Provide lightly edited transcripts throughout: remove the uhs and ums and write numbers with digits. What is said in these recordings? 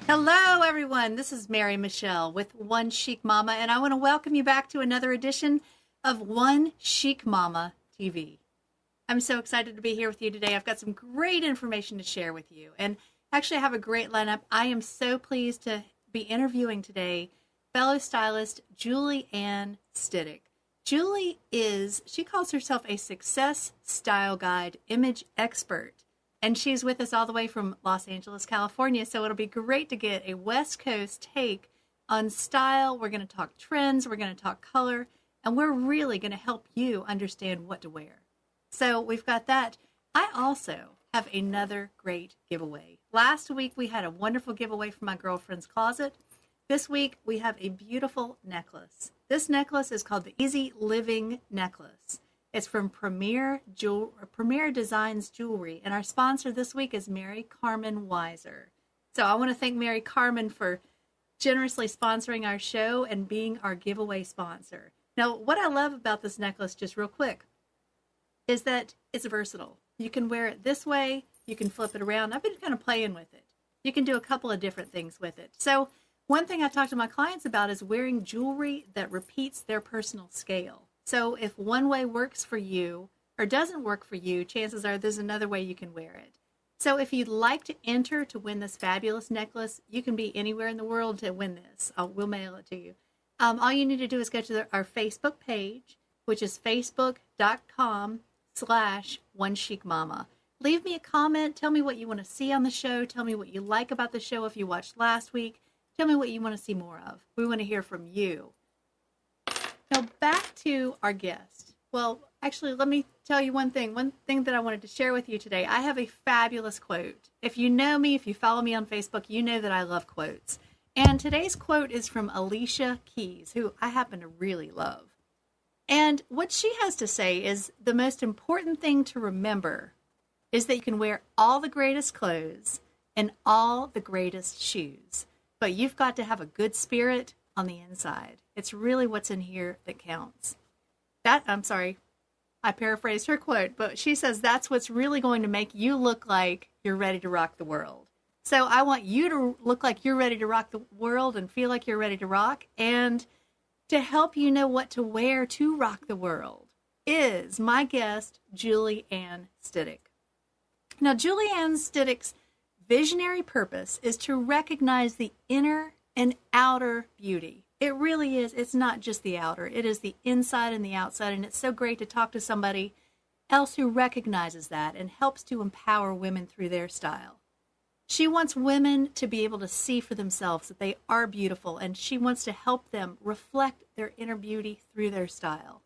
Hello, everyone. This is Mary Michelle with One Chic Mama, and I want to welcome you back to another edition of One Chic Mama TV. I'm so excited to be here with you today. I've got some great information to share with you, and actually I have a great lineup. I am so pleased to be interviewing today fellow stylist Julie Ann Stiddick. She calls herself a success style guide image expert. And she's with us all the way from Los Angeles, California. So it'll be great to get a West Coast take on style. We're going to talk trends. We're going to talk color. And we're really going to help you understand what to wear. So we've got that. I also have another great giveaway. Last week, we had a wonderful giveaway from my girlfriend's closet. This week, we have a beautiful necklace. This necklace is called the Easy Living Necklace. It's from Premier Designs Jewelry, and our sponsor this week is Mary Carmen Weiser. So I want to thank Mary Carmen for generously sponsoring our show and being our giveaway sponsor. Now, what I love about this necklace, just real quick, is that it's versatile. You can wear it this way. You can flip it around. I've been kind of playing with it. You can do a couple of different things with it. So one thing I talk to my clients about is wearing jewelry that repeats their personal scale. So if one way works for you or doesn't work for you, chances are there's another way you can wear it. So if you'd like to enter to win this fabulous necklace, you can be anywhere in the world to win this. We'll mail it to you. All you need to do is go to our Facebook page, which is facebook.com/OneChicMama. Leave me a comment. Tell me what you want to see on the show. Tell me what you like about the show if you watched last week. Tell me what you want to see more of. We want to hear from you. Now, back to our guest. Well, actually, let me tell you one thing. One thing that I wanted to share with you today. I have a fabulous quote. If you know me, if you follow me on Facebook, you know that I love quotes. And today's quote is from Alicia Keys, who I happen to really love. And what she has to say is the most important thing to remember is that you can wear all the greatest clothes and all the greatest shoes, but you've got to have a good spirit on the inside. It's really what's in here that counts. I paraphrased her quote, but she says that's what's really going to make you look like you're ready to rock the world. So I want you to look like you're ready to rock the world and feel like you're ready to rock. And to help you know what to wear to rock the world is my guest, Julie Ann Stiddick. Now, Julie Ann Stiddick's visionary purpose is to recognize the inner and outer beauty. It really is. It's not just the outer. It is the inside and the outside. And it's so great to talk to somebody else who recognizes that and helps to empower women through their style. She wants women to be able to see for themselves that they are beautiful, and she wants to help them reflect their inner beauty through their style.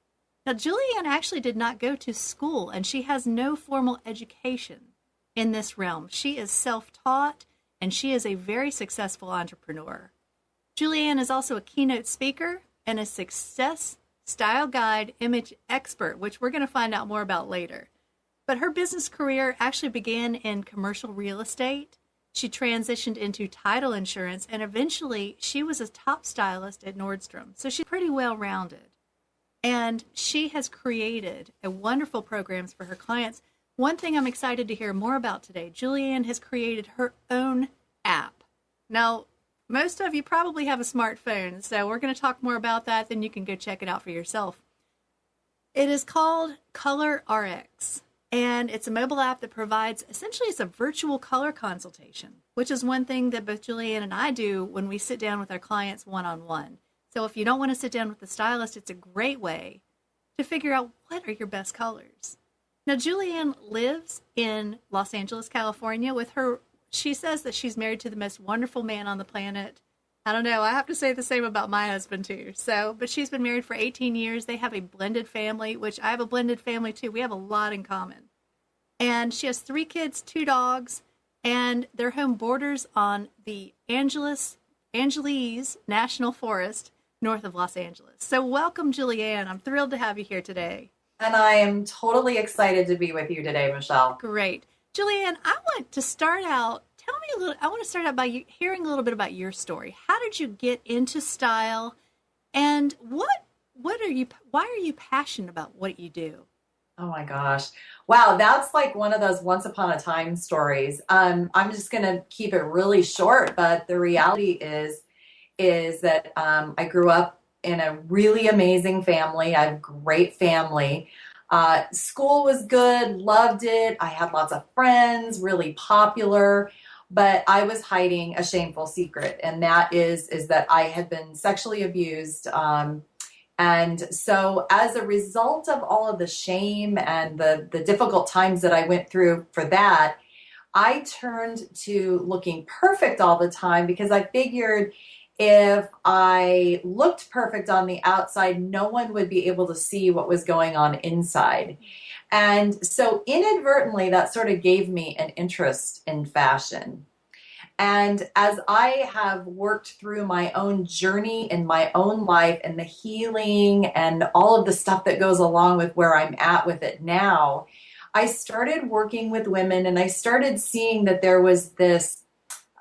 Now, Julie Ann actually did not go to school, and she has no formal education in this realm. She is self-taught, and she is a very successful entrepreneur. Julie Ann is also a keynote speaker and a success style guide image expert, which we're going to find out more about later. But her business career actually began in commercial real estate. She transitioned into title insurance, and eventually she was a top stylist at Nordstrom. So she's pretty well-rounded. And she has created a wonderful programs for her clients. One thing I'm excited to hear more about today, Julie Ann has created her own app. Now, most of you probably have a smartphone, so we're going to talk more about that, then you can go check it out for yourself. It is called Color RX, and it's a mobile app that provides, essentially it's a virtual color consultation, which is one thing that both Julie Ann and I do when we sit down with our clients one-on-one. So if you don't want to sit down with the stylist, it's a great way to figure out what are your best colors. Now, Julie Ann lives in Los Angeles, California with her. She says that she's married to the most wonderful man on the planet. I don't know. I have to say the same about my husband, too. But she's been married for 18 years. They have a blended family, which I have a blended family, too. We have a lot in common. And she has 3 kids, 2 dogs, and their home borders on the Angeles National Forest north of Los Angeles. So welcome, Julie Ann. I'm thrilled to have you here today. And I am totally excited to be with you today, Michelle. Great. Julie Ann, I want to start out, I want to start out by you hearing a little bit about your story. How did you get into style, and why are you passionate about what you do? Oh my gosh. Wow, that's like one of those once upon a time stories. I'm just gonna keep it really short, but the reality is that I grew up in a really amazing family. I have a great family. School was good, loved it. I had lots of friends, really popular, but I was hiding a shameful secret, and that is that I had been sexually abused. And so, as a result of all of the shame and the difficult times that I went through for that, I turned to looking perfect all the time because I figured if I looked perfect on the outside, no one would be able to see what was going on inside. And so, inadvertently, that sort of gave me an interest in fashion. And as I have worked through my own journey in my own life and the healing and all of the stuff that goes along with where I'm at with it now, I started working with women and I started seeing that there was this,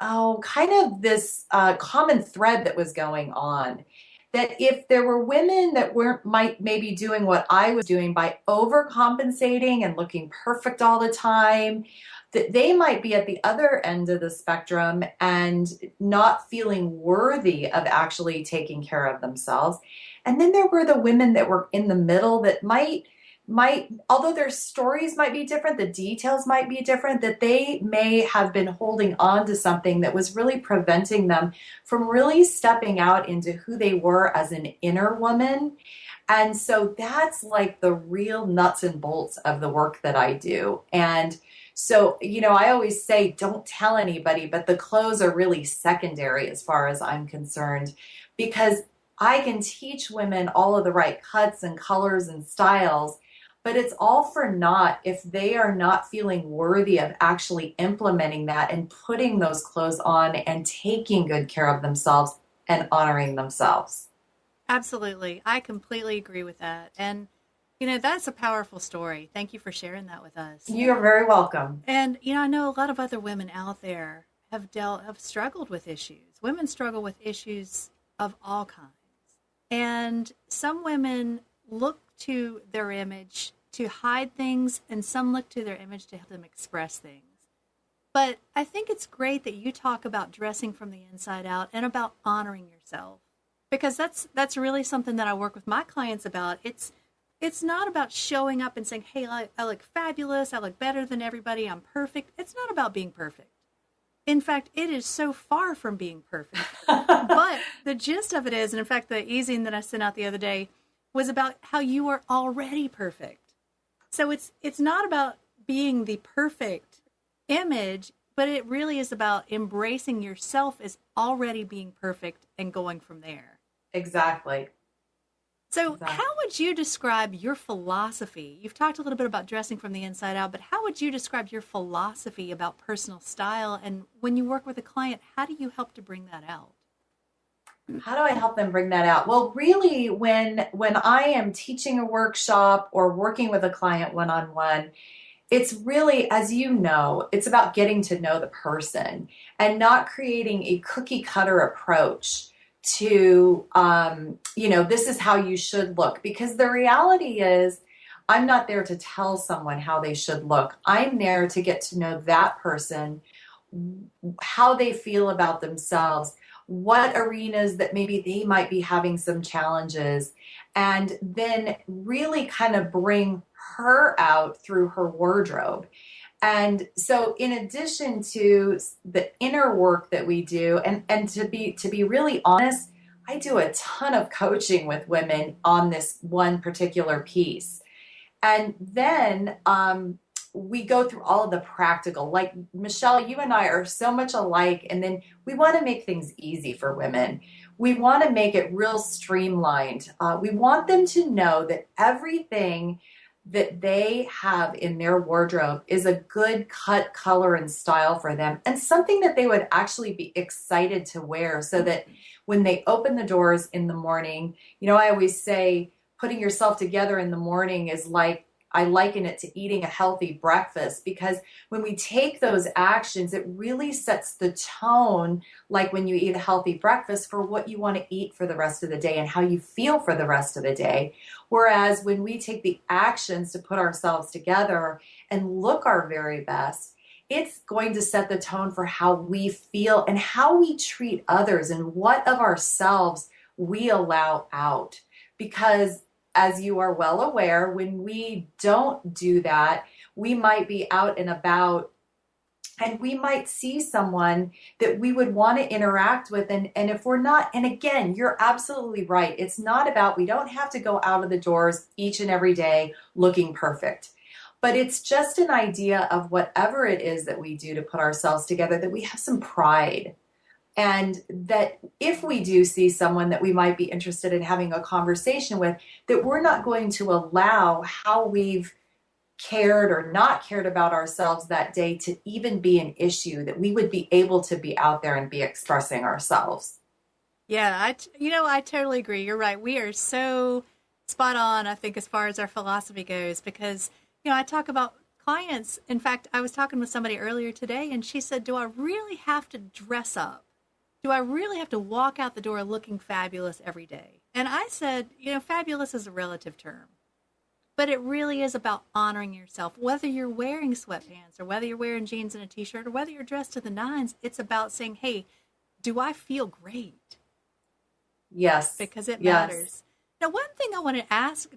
kind of this common thread that was going on. That if there were women that weren't might maybe doing what I was doing by overcompensating and looking perfect all the time, that they might be at the other end of the spectrum and not feeling worthy of actually taking care of themselves. And then there were the women that were in the middle that might although their stories might be different, the details might be different, that they may have been holding on to something that was really preventing them from really stepping out into who they were as an inner woman. And so that's like the real nuts and bolts of the work that I do. And so, I always say, don't tell anybody, but the clothes are really secondary as far as I'm concerned, because I can teach women all of the right cuts and colors and styles, but it's all for naught if they are not feeling worthy of actually implementing that and putting those clothes on and taking good care of themselves and honoring themselves. Absolutely. I completely agree with that. And, that's a powerful story. Thank you for sharing that with us. You're very welcome. And, I know a lot of other women out there have struggled with issues. Women struggle with issues of all kinds. And some women look to their image to hide things, and some look to their image to help them express things. But I think it's great that you talk about dressing from the inside out and about honoring yourself, because that's really something that I work with my clients about. It's not about showing up and saying, "Hey, I look fabulous. I look better than everybody. I'm perfect." It's not about being perfect. In fact, it is so far from being perfect. But the gist of it is, and in fact, the e-zine that I sent out the other day was about how you are already perfect. So it's not about being the perfect image, but it really is about embracing yourself as already being perfect and going from there. Exactly. So Exactly. how would you describe your philosophy? You've talked a little bit about dressing from the inside out, but how would you describe your philosophy about personal style? And when you work with a client, how do you help to bring that out? How do I help them bring that out? Well, really, when I am teaching a workshop or working with a client one-on-one, it's really, as you know, it's about getting to know the person and not creating a cookie cutter approach to, this is how you should look. Because the reality is, I'm not there to tell someone how they should look. I'm there to get to know that person, how they feel about themselves, what arenas that maybe they might be having some challenges, and then really kind of bring her out through her wardrobe. And so in addition to the inner work that we do, and to be really honest, I do a ton of coaching with women on this one particular piece. And then we go through all of the practical. Like, Michelle, you and I are so much alike. And then we want to make things easy for women. We want to make it real streamlined. We want them to know that everything that they have in their wardrobe is a good cut, color, and style for them, and something that they would actually be excited to wear, so that when they open the doors in the morning, I always say putting yourself together in the morning is like I liken it to eating a healthy breakfast, because when we take those actions, it really sets the tone, like when you eat a healthy breakfast, for what you want to eat for the rest of the day and how you feel for the rest of the day. Whereas when we take the actions to put ourselves together and look our very best, it's going to set the tone for how we feel and how we treat others and what of ourselves we allow out. Because as you are well aware, when we don't do that, we might be out and about and we might see someone that we would want to interact with. And if we're not, and again, you're absolutely right. It's not about, we don't have to go out of the doors each and every day looking perfect. But it's just an idea of whatever it is that we do to put ourselves together, that we have some pride. And that if we do see someone that we might be interested in having a conversation with, that we're not going to allow how we've cared or not cared about ourselves that day to even be an issue, that we would be able to be out there and be expressing ourselves. Yeah, I totally agree. You're right. We are so spot on, I think, as far as our philosophy goes, because, I talk about clients. In fact, I was talking with somebody earlier today, and she said, do I really have to dress up? Do I really have to walk out the door looking fabulous every day? And I said, fabulous is a relative term, but it really is about honoring yourself. Whether you're wearing sweatpants or whether you're wearing jeans and a t-shirt or whether you're dressed to the nines, it's about saying, hey, do I feel great? Yes. Because it yes. matters. Now, one thing I want to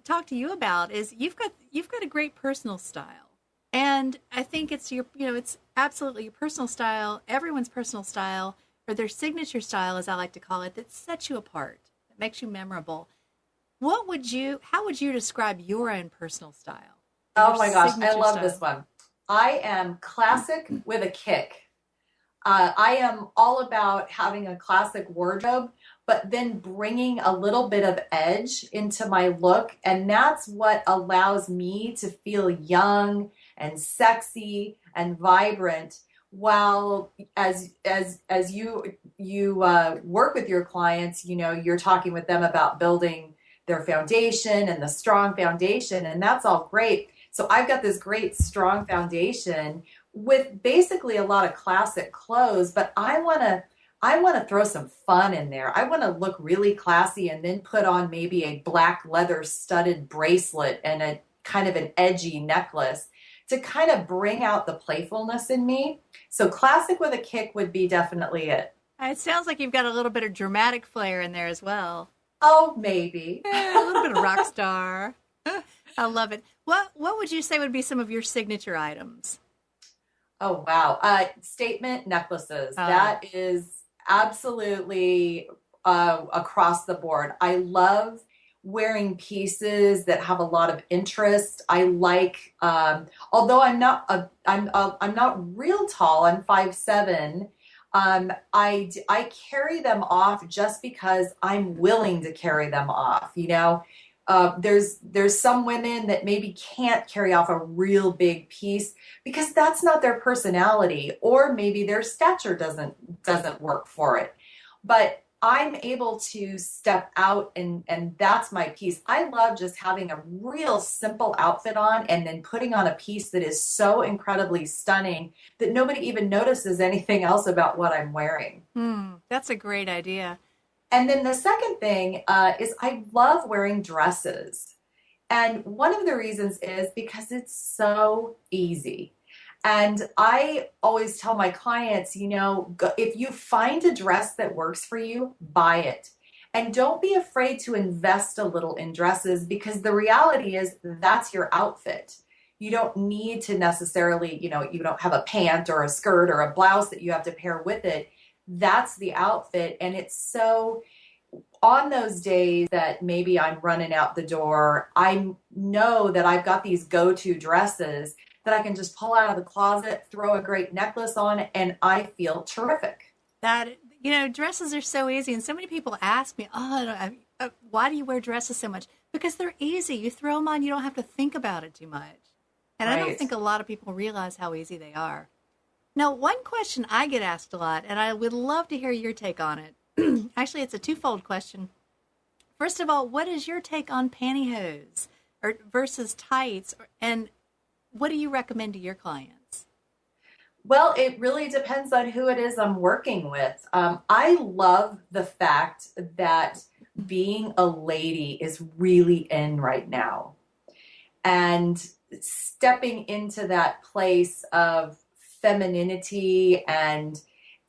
talk to you about is you've got a great personal style. And I think it's it's absolutely your personal style, everyone's personal style, or their signature style, as I like to call it, that sets you apart, that makes you memorable. How would you describe your own personal style? Oh my gosh, I love this one. I am classic with a kick. I am all about having a classic wardrobe, but then bringing a little bit of edge into my look. And that's what allows me to feel young and sexy and vibrant, while as you work with your clients, you're talking with them about building their foundation and the strong foundation, and that's all great. So I've got this great strong foundation with basically a lot of classic clothes, but I want to throw some fun in there. I want to look really classy and then put on maybe a black leather studded bracelet and a kind of an edgy necklace to kind of bring out the playfulness in me. So classic with a kick would be definitely it. It sounds like you've got a little bit of dramatic flair in there as well. Oh, maybe. A little bit of rock star. I love it. What would you say would be some of your signature items? Oh, wow. Statement necklaces. That is absolutely across the board. I love wearing pieces that have a lot of interest. I like, although I'm not real tall. I'm 5'7". I carry them off just because I'm willing to carry them off. There's some women that maybe can't carry off a real big piece because that's not their personality, or maybe their stature doesn't work for it. But I'm able to step out and that's my piece. I love just having a real simple outfit on and then putting on a piece that is so incredibly stunning that nobody even notices anything else about what I'm wearing. That's a great idea. And then the second thing is I love wearing dresses. And one of the reasons is because it's so easy. And I always tell my clients, if you find a dress that works for you, buy it. And don't be afraid to invest a little in dresses, because the reality is that's your outfit. You don't need to necessarily, you don't have a pant or a skirt or a blouse that you have to pair with it. That's the outfit. And it's so, on those days that maybe I'm running out the door, I know that I've got these go-to dresses that I can just pull out of the closet, throw a great necklace on, and I feel terrific. Dresses are so easy. And so many people ask me, why do you wear dresses so much? Because they're easy. You throw them on, you don't have to think about it too much. And right. I don't think a lot of people realize how easy they are. Now, one question I get asked a lot, and I would love to hear your take on it. Actually, it's a twofold question. First of all, what is your take on pantyhose? or versus tights? And what do you recommend to your clients? Well, it really depends on who it is I'm working with. I love the fact that being a lady is really in right now. And stepping into that place of femininity and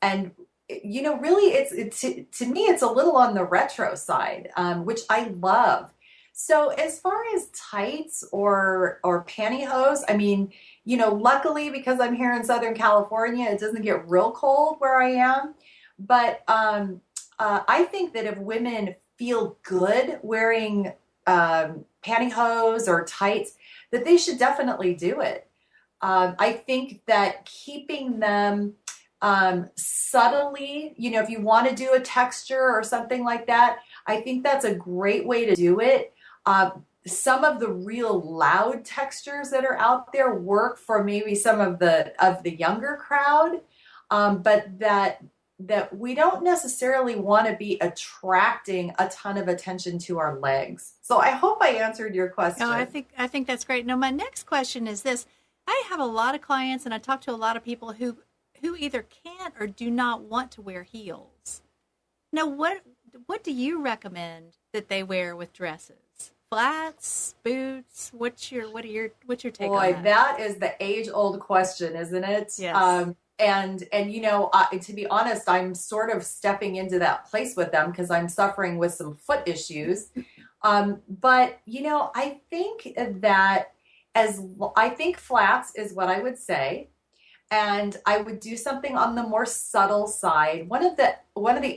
really to me it's a little on the retro side, which I love. So as far as tights or pantyhose, I mean, luckily because I'm here in Southern California, it doesn't get real cold where I am. But I think that if women feel good wearing pantyhose or tights, that they should definitely do it. I think that keeping them subtly, if you want to do a texture or something like that, I think that's a great way to do it. Some of the real loud textures that are out there work for maybe some of the younger crowd, but that we don't necessarily want to be attracting a ton of attention to our legs. So I hope I answered your question. No, I think that's great. Now, my next question is this. I have a lot of clients and I talk to a lot of people who either can't or do not want to wear heels. Now, what do you recommend that they wear with dresses? Flats, boots? What's your take on that? Boy, that is the age-old question, isn't it? Yes. And to be honest, I'm sort of stepping into that place with them because I'm suffering with some foot issues. But I think that I think flats is what I would say, and I would do something on the more subtle side. One of the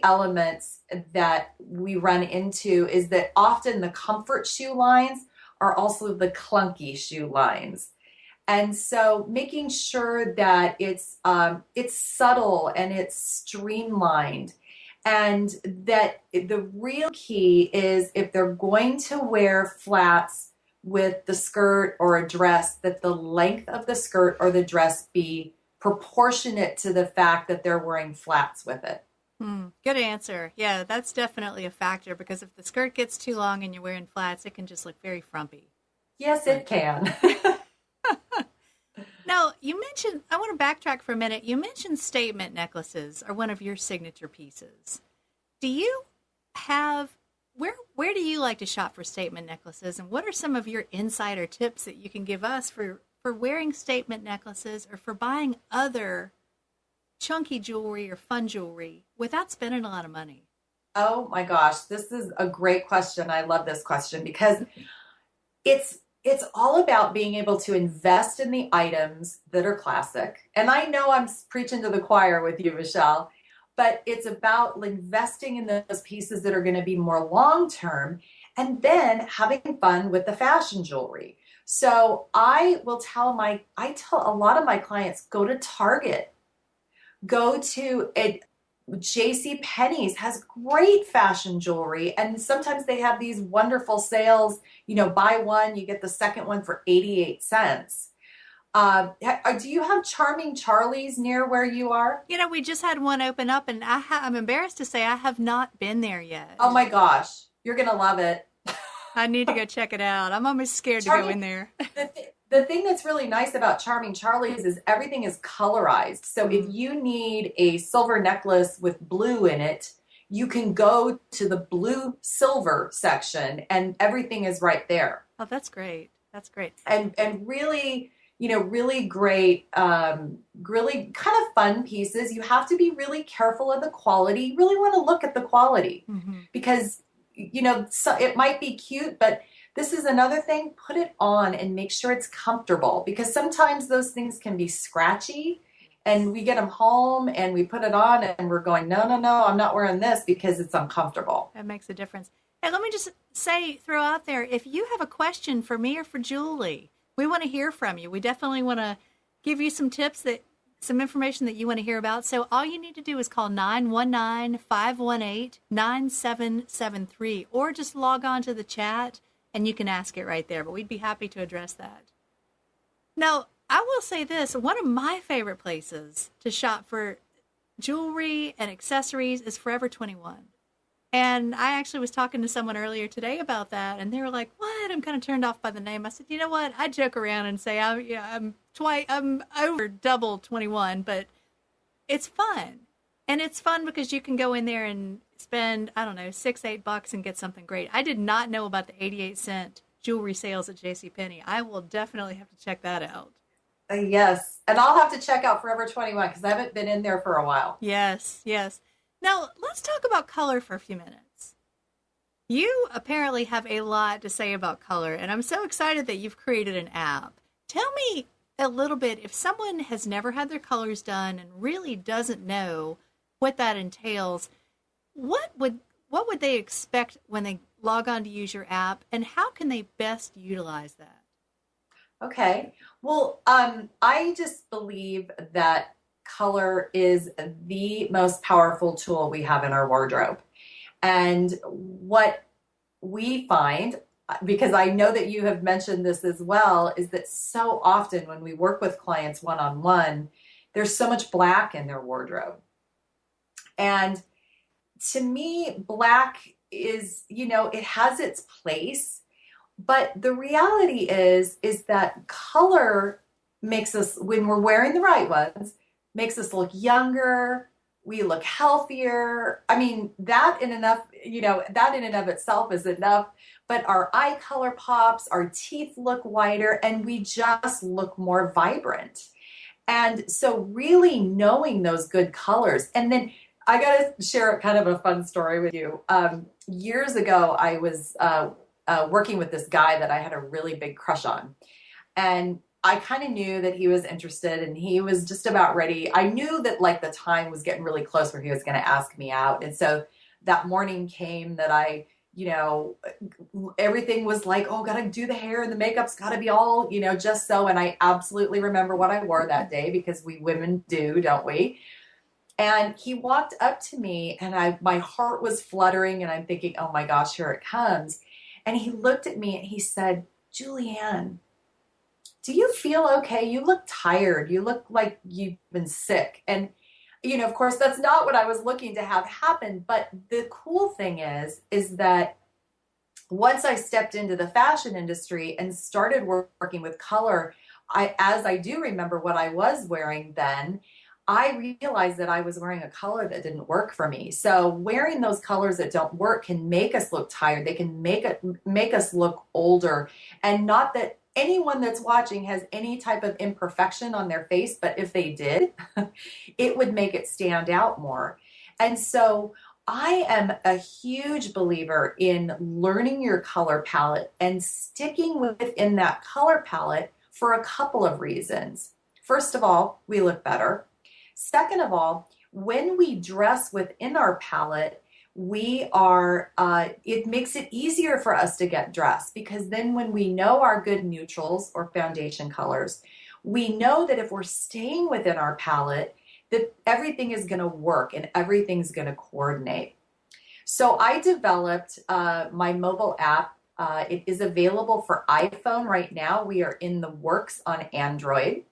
elements that we run into is that often the comfort shoe lines are also the clunky shoe lines. And so making sure that it's subtle and it's streamlined, and that the real key is if they're going to wear flats with the skirt or a dress, that the length of the skirt or the dress be proportionate to the fact that they're wearing flats with it. Good answer. Yeah, that's definitely a factor because if the skirt gets too long and you're wearing flats, it can just look very frumpy. Yes, it can. Now, I want to backtrack for a minute. You mentioned statement necklaces are one of your signature pieces. Do you have, where do you like to shop for statement necklaces? And what are some of your insider tips that you can give us for wearing statement necklaces or for buying other chunky jewelry or fun jewelry without spending a lot of money? Oh my gosh, this is a great question. I love this question because it's all about being able to invest in the items that are classic. And I know I'm preaching to the choir with you, Michelle, but it's about investing in those pieces that are going to be more long-term and then having fun with the fashion jewelry. So I tell a lot of my clients, go to Target, go to J.C. Penney's has great fashion jewelry, and sometimes they have these wonderful sales, buy one, you get the second one for 88 cents. Do you have Charming Charlie's near where you are? We just had one open up, and I'm embarrassed to say I have not been there yet. Oh my gosh, you're going to love it. I need to go check it out. I'm almost scared to go in there. The thing that's really nice about Charming Charlie's is everything is colorized. So if you need a silver necklace with blue in it, you can go to the blue silver section and everything is right there. Oh, that's great. That's great. And really, really great, really kind of fun pieces. You have to be really careful of the quality. You really want to look at the quality because, so it might be cute, but this is another thing, put it on and make sure it's comfortable because sometimes those things can be scratchy and we get them home and we put it on and we're going, no, I'm not wearing this because it's uncomfortable. That makes a difference. Hey, let me just throw out there, if you have a question for me or for Julie, we want to hear from you. We definitely want to give you some tips, some information that you want to hear about. So all you need to do is call 919-518-9773 or just log on to the chat and you can ask it right there, but we'd be happy to address that. Now, I will say this, one of my favorite places to shop for jewelry and accessories is Forever 21. And I actually was talking to someone earlier today about that, and they were like, what? said I'm kind of turned off by the name. I said, you know what? I joke around and say I'm over double 21, but it's fun. And it's fun because you can go in there and spend, I don't know, $6-8 and get something great. I did not know about the 88-cent jewelry sales at JCPenney. I will definitely have to check that out. Yes. And I'll have to check out Forever 21 because I haven't been in there for a while. Yes, yes. Now, let's talk about color for a few minutes. You apparently have a lot to say about color, and I'm so excited that you've created an app. Tell me a little bit, if someone has never had their colors done and really doesn't know what that entails, what would they expect when they log on to use your app, and how can they best utilize that? Okay. Well, I just believe that color is the most powerful tool we have in our wardrobe. And what we find, because I know that you have mentioned this as well, is that so often when we work with clients one-on-one, there's so much black in their wardrobe. And to me, black is, it has its place. But the reality is that color makes us, when we're wearing the right ones, makes us look younger. We look healthier. I mean, that in and of itself is enough. But our eye color pops, our teeth look whiter, and we just look more vibrant. And so really knowing those good colors. And then I got to share kind of a fun story with you. Years ago, I was working with this guy that I had a really big crush on. And I kind of knew that he was interested and he was just about ready. I knew that like the time was getting really close where he was going to ask me out. And so that morning came that everything was like, oh, gotta do the hair and the makeup's gotta be all, just so. And I absolutely remember what I wore that day because we women do, don't we? And he walked up to me and my heart was fluttering and I'm thinking, oh my gosh, here it comes. And he looked at me and he said, Julianne, do you feel okay? You look tired. You look like you've been sick. And, of course, that's not what I was looking to have happen. But the cool thing is that once I stepped into the fashion industry and started working with color, as I do remember what I was wearing then, I realized that I was wearing a color that didn't work for me. So wearing those colors that don't work can make us look tired. They can make us look older. And not that anyone that's watching has any type of imperfection on their face, but if they did, it would make it stand out more. And so I am a huge believer in learning your color palette and sticking within that color palette for a couple of reasons. First of all, we look better. Second of all, when we dress within our palette, it makes it easier for us to get dressed because then when we know our good neutrals or foundation colors, we know that if we're staying within our palette, that everything is going to work and everything's going to coordinate. So I developed my mobile app. It is available for iPhone right now. We are in the works on Android.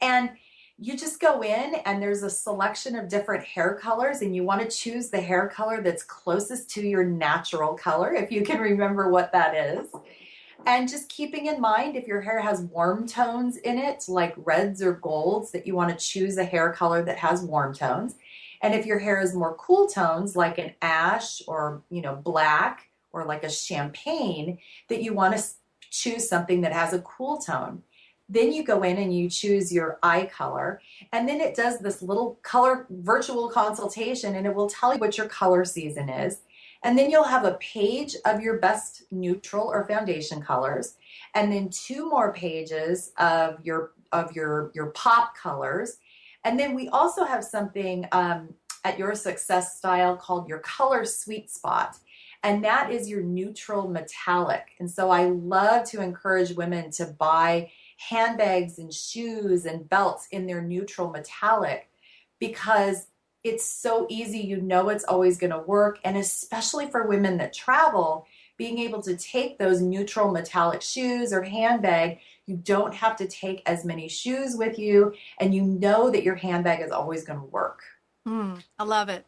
And you just go in and there's a selection of different hair colors and you want to choose the hair color that's closest to your natural color, if you can remember what that is. And just keeping in mind if your hair has warm tones in it, like reds or golds, that you want to choose a hair color that has warm tones. And if your hair is more cool tones, like an ash or, black or like a champagne, that you want to choose something that has a cool tone. Then you go in and you choose your eye color, and then it does this little color virtual consultation and it will tell you what your color season is. And then you'll have a page of your best neutral or foundation colors, and then 2 more pages of your pop colors. And then we also have something at Your Success Style called your color sweet spot. And that is your neutral metallic. And so I love to encourage women to buy handbags and shoes and belts in their neutral metallic because it's so easy. It's always going to work. And especially for women that travel, being able to take those neutral metallic shoes or handbag, you don't have to take as many shoes with you. And you know that your handbag is always going to work. I love it.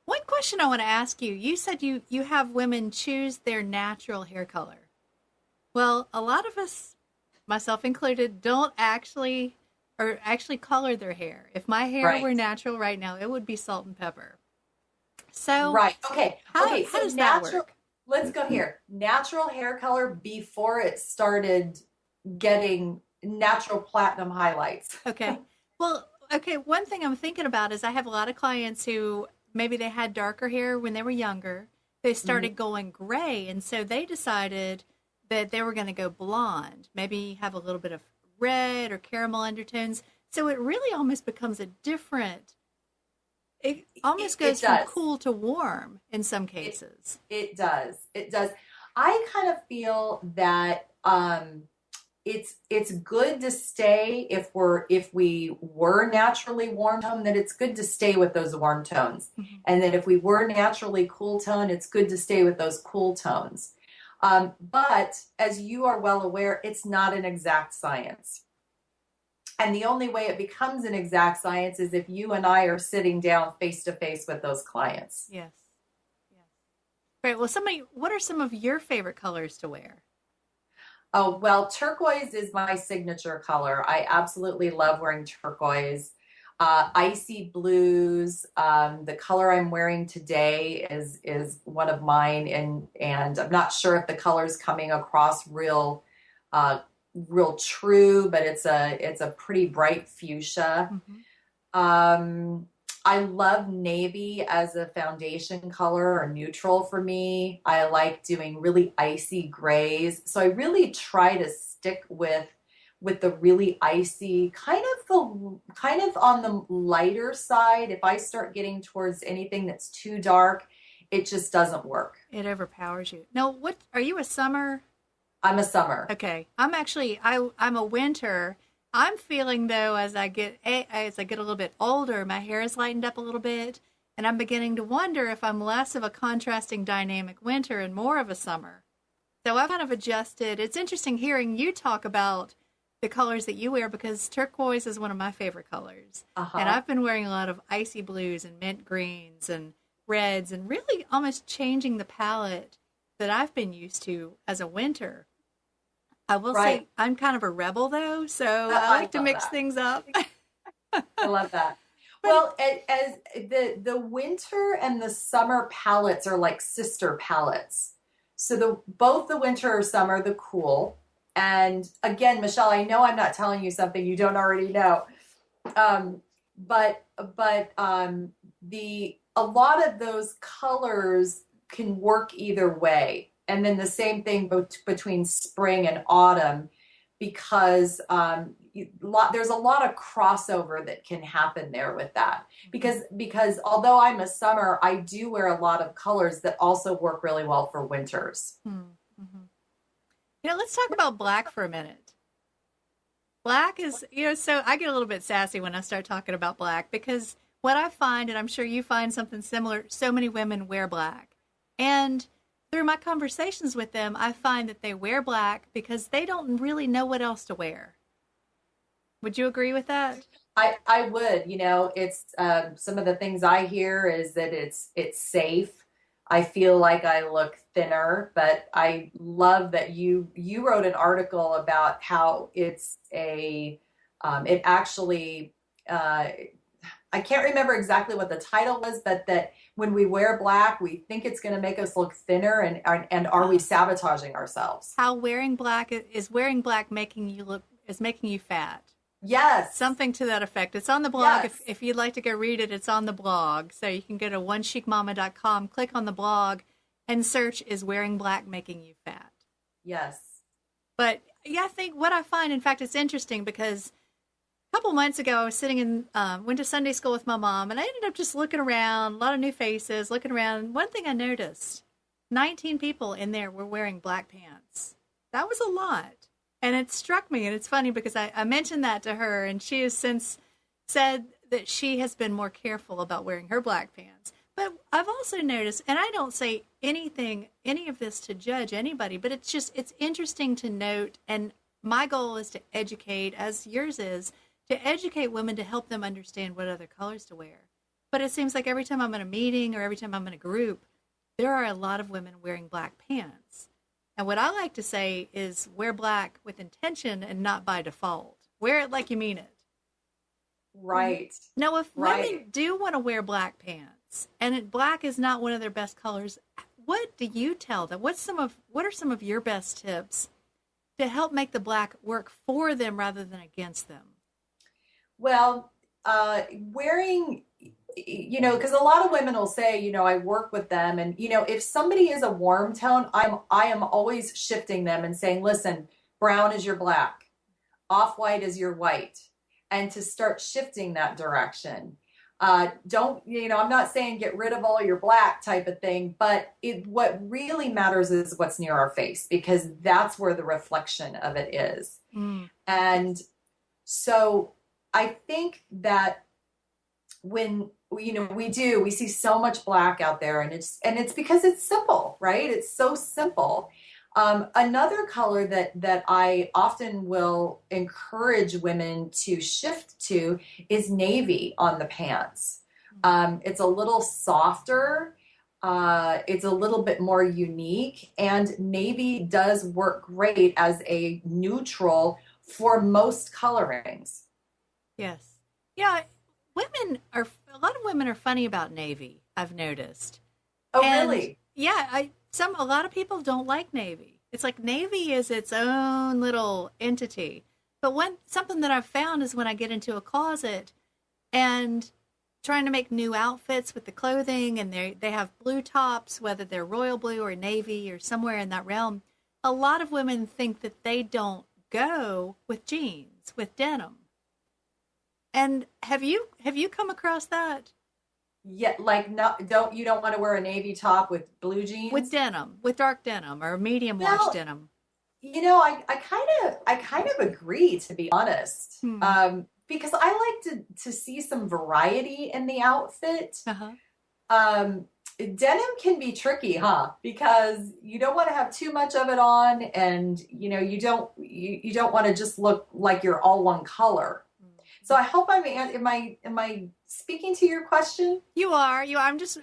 One question I want to ask you. You said you have women choose their natural hair color. Well, a lot of us, myself included, don't actually or actually color their hair. If my hair were Right. natural right now, it would be salt and pepper. So Right. Okay. Okay. how So does that natural, work? let's go here. Natural hair color before it started getting natural platinum highlights. Okay. Well, okay, one thing I'm thinking about is I have a lot of clients who maybe they had darker hair when they were younger. They Mhm. started going gray, and so they decided that they were going to go blonde, maybe have a little bit of red or caramel undertones. So it really almost becomes a different, it almost It goes from does. cool to warm in some It cases. it does. It does. I kind of feel that it's good to stay if we were naturally warm tone, that it's good to stay with those warm tones. Mhm. And that if we were naturally cool tone, it's good to stay with those cool tones. But as you are well aware, it's not an exact science. And the only way it becomes an exact science is if you and I are sitting down face to face with those clients. Yes. Yes. Great. Well, what are some of your favorite colors to wear? Oh, well, turquoise is my signature color. I absolutely love wearing turquoise. Icy blues. The color I'm wearing today is one of mine, and I'm not sure if the color's coming across uh, real true, but it's a pretty bright fuchsia. Hmm. Um, I love navy as a foundation color or neutral for me. I like doing really icy grays. So I really try to stick with the really icy, kind of on the lighter side. If I start getting towards anything that's too dark, it just doesn't work. It overpowers you. No, what are you a summer? I'm a summer. Okay, I'm a winter. I'm feeling though as I get a little bit older, my hair has lightened up a little bit, and I'm beginning to wonder if I'm less of a contrasting dynamic winter and more of a summer. So I've kind of adjusted. It's interesting hearing you talk about the colors that you wear because turquoise is one of my favorite colors. And Uh-huh. I've been wearing a lot of icy blues and mint greens and reds and really almost changing the palette that I've been used to as a winter. I will Right. say I'm kind of a rebel though, so I I like to love mix that. things up. I love that. But Well, as the winter and the summer palettes are like sister palettes. So the both the winter or summer, the cool. And again, Michelle, I know I'm not telling you something you don't already know. Um, but the a lot of those colors can work either way. And then the same thing between spring and autumn, because there's a lot of crossover that can happen there with that. Because although I'm a summer, I do wear a lot of colors that also work really well for winters. mm-hmm. Let's talk about black for a minute. Black is, so I get a little bit sassy when I start talking about black because what I find, and I'm sure you find something similar, so many women wear black. And through my conversations with them, I find that they wear black because they don't really know what else to wear. Would you agree with that? I would, it's some of the things I hear is that it's safe. I feel like I look thinner, but I love that you wrote an article about how it actually uh, I can't remember exactly what the title was, but that when we wear black, we think it's going to make us look thinner, and are we Uh, sabotaging ourselves? how wearing black is wearing black making you fat. Yes, Something to that effect. It's on the blog. yes, If you'd like to go read it, it's on the blog. So you can go to onechicmama.com, click on the blog, and search "Is Wearing Black Making You Fat?" yes. But yeah, I think what I find, in fact, it's interesting because a couple months ago I was sitting went to Sunday school with my mom, and I ended up just looking around, a lot of new faces, looking around. One thing I noticed 19 people in there were wearing black pants. That was a lot. And it struck me, and it's funny because I mentioned that to her, and she has since said that she has been more careful about wearing her black pants. But I've also noticed, and I don't say any of this to judge anybody, but it's interesting to note. And my goal is to educate, as yours is, to educate women to help them understand what other colors to wear. But it seems like every time I'm in a meeting or every time I'm in a group, there are a lot of women wearing black pants. And what I like to say is wear black with intention and not by default. Wear it like you mean it. Right. Now, if Right. women do want to wear black pants and black is not one of their best colors, what do you tell them? What are some of your best tips to help make the black work for them rather than against them? Well, wearing, because a lot of women will say, I work with them, and if somebody is a warm tone, I am always shifting them and saying, listen, brown is your black, off white is your white, and to start shifting that direction. Don't, I'm not saying get rid of all your black type of thing, but what really matters is what's near our face, because that's where the reflection of it is. Mm. And so I think that when we see so much black out there, and it's because it's simple, right? It's so simple. Another color that I often will encourage women to shift to is navy on the pants. It's a little softer. It's a little bit more unique, and navy does work great as a neutral for most colorings. Yes. Yeah, a lot of women are funny about navy, I've noticed. Oh, And really? yeah, a lot of people don't like navy. It's like navy is its own little entity. But when something that I've found is when I get into a closet and trying to make new outfits with the clothing, and they have blue tops, whether they're royal blue or navy or somewhere in that realm, a lot of women think that they don't go with jeans, with denim. And have you come across that? Yeah, like, not don't you don't want to wear a navy top with blue With jeans? denim, with dark denim or medium wash Well, denim. I kind of agree, to be honest. Hmm. Because I like to see some variety in the outfit. Uh-huh. Denim can be tricky, huh? Because you don't want to have too much of it on, and you don't want to just look like you're all one color. So I hope am I speaking to your question? You are. I'm just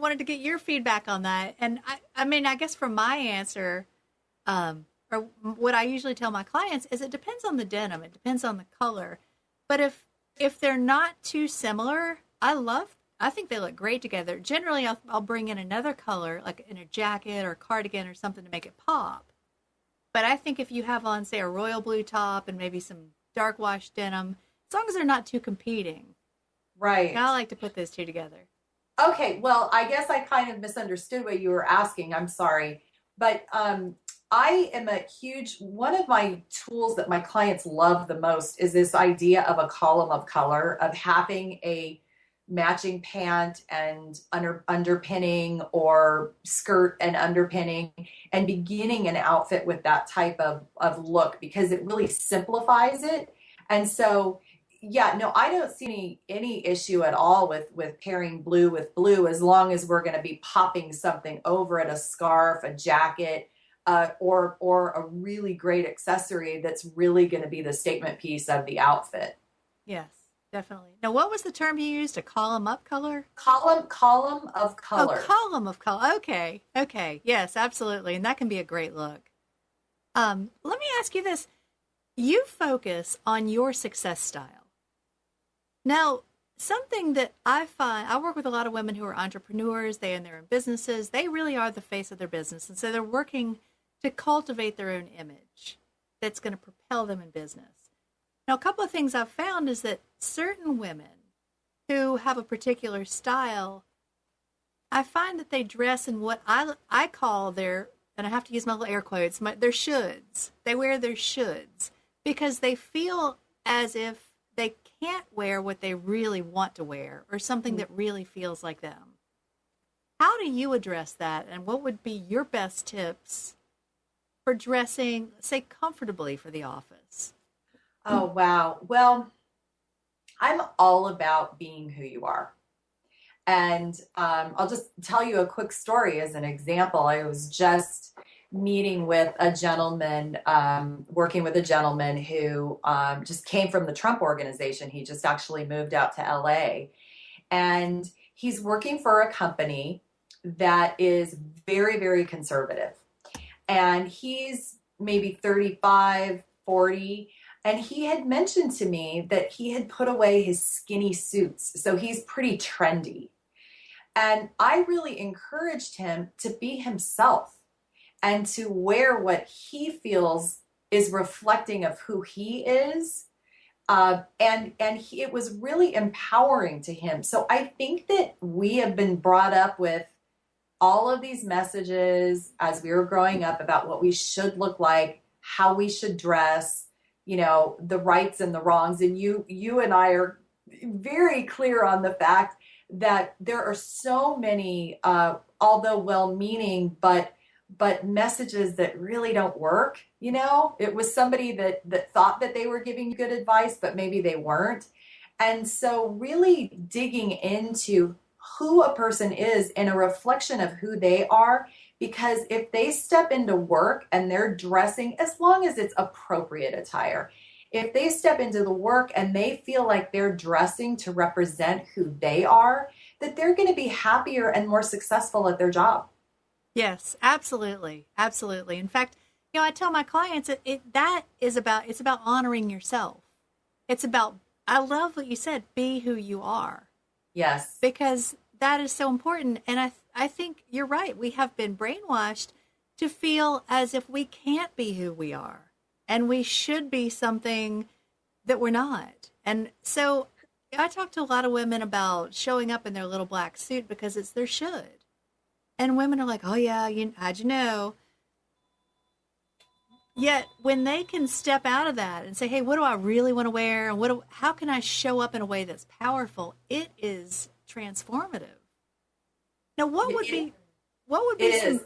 wanted to get your feedback on that. And I mean, I guess for my answer, or what I usually tell my clients is it depends on the denim. It depends on the color. But if they're not too similar, I think they look great together. Generally, I'll bring in another color, like in a jacket or cardigan or something to make it pop. But I think if you have on, say, a royal blue top and maybe some dark wash denim, as long as they're not too competing, Right. I like to put those two together. Okay, well, I guess I kind of misunderstood what you were asking. I'm sorry. But I am a huge, one of my tools that my clients love the most is this idea of a column of color, of having a matching pant and underpinning, or skirt and underpinning, and beginning an outfit with that type of look, because it really simplifies it. And so, yeah, no, I don't see any issue at all with pairing blue with blue, as long as we're going to be popping something over it, a scarf, a jacket, or a really great accessory that's really going to be the statement piece of the outfit. Yes, definitely. Now, what was the term you used? A column up color? Column of Oh, color. column of color. Okay, okay. Yes, absolutely. And that can be a great look. Let me ask you this. You focus on your success style. Now, something that I find, I work with a lot of women who are entrepreneurs, they own their own businesses, they really are the face of their business. And so they're working to cultivate their own image that's going to propel them in business. Now, a couple of things I've found is that certain women who have a particular style, I find that they dress in what I call their, and I have to use my little air quotes, their shoulds. They wear their shoulds because they feel as if they can't wear what they really want to wear or something that really feels like them. How do you address that? And what would be your best tips for dressing, say, comfortably for the office? Oh, wow. Well, I'm all about being who you are. And I'll just tell you a quick story as an example. I was just meeting with a gentleman, working with a gentleman who just came from the Trump organization. He just actually moved out to LA. And he's working for a company that is very, very conservative. and he's maybe 35, 40. And he had mentioned to me that he had put away his skinny suits. So he's pretty trendy. And I really encouraged him to be himself and to wear what he feels is reflecting of who he is. It was really empowering to him. So I think that we have been brought up with all of these messages as we were growing up about what we should look like, how we should dress, the rights and the wrongs. And you and I are very clear on the fact that there are so many, although well-meaning, but messages that really don't work. It was somebody that thought that they were giving you good advice, but maybe they weren't. And so really digging into who a person is and a reflection of who they are, because if they step into work and they're dressing, as long as it's appropriate attire, if they step into the work and they feel like they're dressing to represent who they are, that they're going to be happier and more successful at their job. Yes, absolutely. Absolutely. In fact, I tell my clients it's about honoring yourself. It's about, I love what you said, be who you are. Yes. Because that is so important. And I think you're right. We have been brainwashed to feel as if we can't be who we are and we should be something that we're not. And so I talk to a lot of women about showing up in their little black suit because it's their should. And women are like, oh yeah, how'd you know? Yet when they can step out of that and say, hey, what do I really want to wear? And how can I show up in a way that's powerful? It is transformative. Now, what would be some,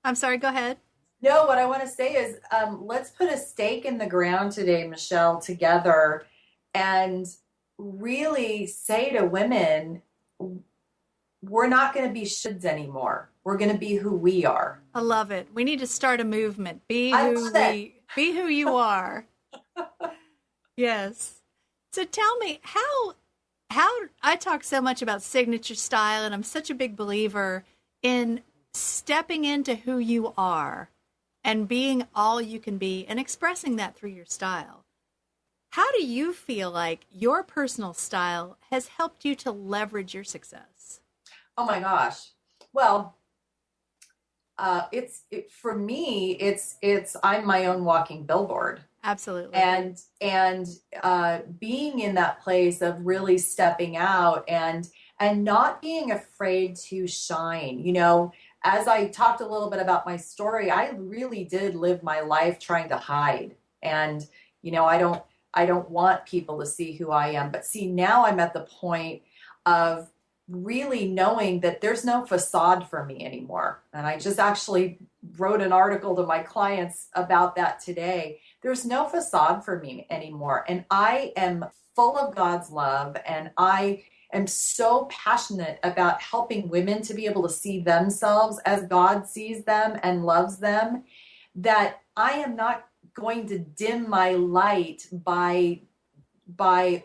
I'm sorry, go ahead. No, what I want to say is, let's put a stake in the ground today, Michelle, together, and really say to women, we're not going to be shoulds anymore. We're going to be who we are. I love it. We need to start a movement. Be who you are. Yes. So tell me how I talk so much about signature style, and I'm such a big believer in stepping into who you are and being all you can be and expressing that through your style. How do you feel like your personal style has helped you to leverage your success? Oh my gosh. Well, for me, it's I'm my own walking billboard. Absolutely. And being in that place of really stepping out and not being afraid to shine. As I talked a little bit about my story, I really did live my life trying to hide. And I don't want people to see who I am. But see, now I'm at the point of really knowing that there's no facade for me anymore. And I just actually wrote an article to my clients about that today. There's no facade for me anymore. And I am full of God's love. And I am so passionate about helping women to be able to see themselves as God sees them and loves them, that I am not going to dim my light by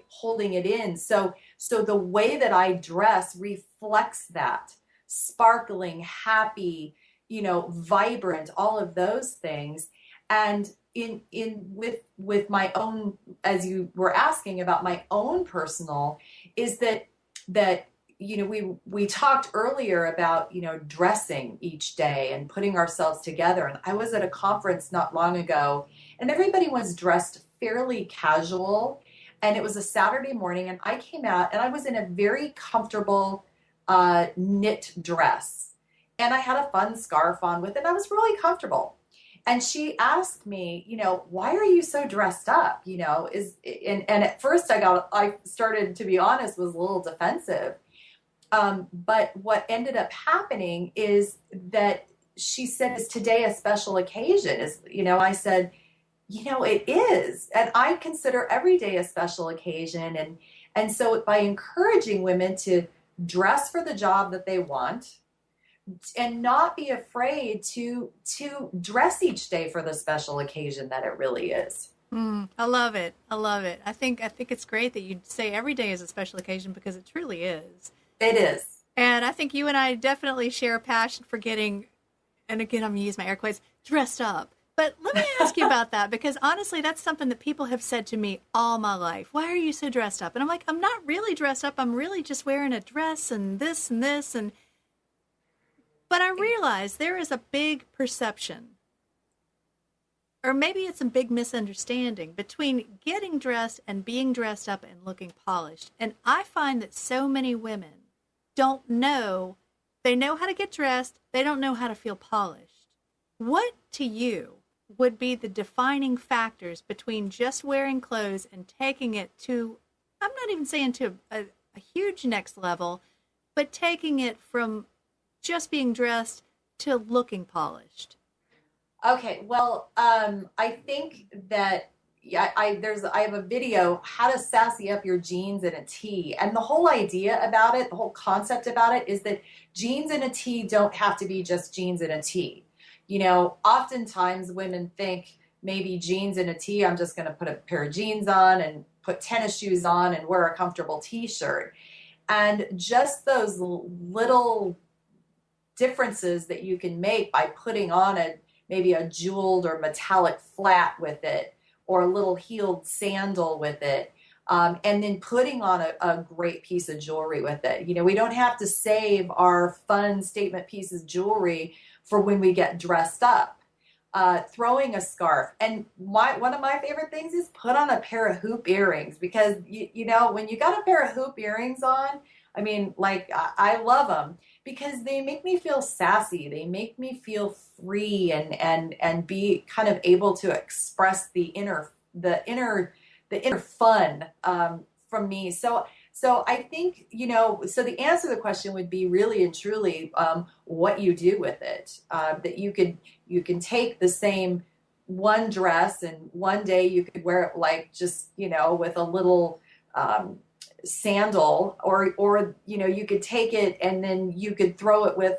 holding it in. So the way that I dress reflects that. Sparkling, happy, vibrant, all of those things. And with my own, as you were asking about my own personal, is that we talked earlier about dressing each day and putting ourselves together. And I was at a conference not long ago, and everybody was dressed fairly casual. And it was a Saturday morning, and I came out and I was in a very comfortable knit dress. And I had a fun scarf on with it. I was really comfortable. And she asked me, why are you so dressed up? And at first I started, to be honest, was a little defensive. But what ended up happening is that she said, is today a special occasion? I said, it is. And I consider every day a special occasion. And so by encouraging women to dress for the job that they want and not be afraid to dress each day for the special occasion that it really is. I love it. I love it. I think it's great that you say every day is a special occasion, because it truly is. It is. And I think you and I definitely share a passion for getting, and again, I'm going to use my air quotes, dressed up. But let me ask you about that, because honestly, that's something that people have said to me all my life. Why are you so dressed up? And I'm like, I'm not really dressed up. I'm really just wearing a dress and this and this. But I realize there is a big perception, or maybe it's a big misunderstanding between getting dressed and being dressed up and looking polished. And I find that so many women don't know. They know how to get dressed. They don't know how to feel polished. What to you would be the defining factors between just wearing clothes and taking it to, I'm not even saying to a huge next level, but taking it from just being dressed to looking polished? Okay, well, I think that I have a video, how to sassy up your jeans in a tee, and the whole idea about it, the whole concept about it is that jeans in a tee don't have to be just jeans in a tee. Oftentimes women think maybe jeans in a tee, I'm just going to put a pair of jeans on and put tennis shoes on and wear a comfortable t-shirt. And just those little differences that you can make by putting on maybe a jeweled or metallic flat with it, or a little heeled sandal with it, and then putting on a great piece of jewelry with it. We don't have to save our fun statement pieces of jewelry for when we get dressed up. Throwing a scarf. And one of my favorite things is put on a pair of hoop earrings, because, when you got a pair of hoop earrings on, I mean, like, I love them because they make me feel sassy. They make me feel free and be kind of able to express the inner fun from me. So I think, so the answer to the question would be really and truly what you do with it. That you can take the same one dress, and one day you could wear it like just, with a little sandal, or you could take it and then you could throw it with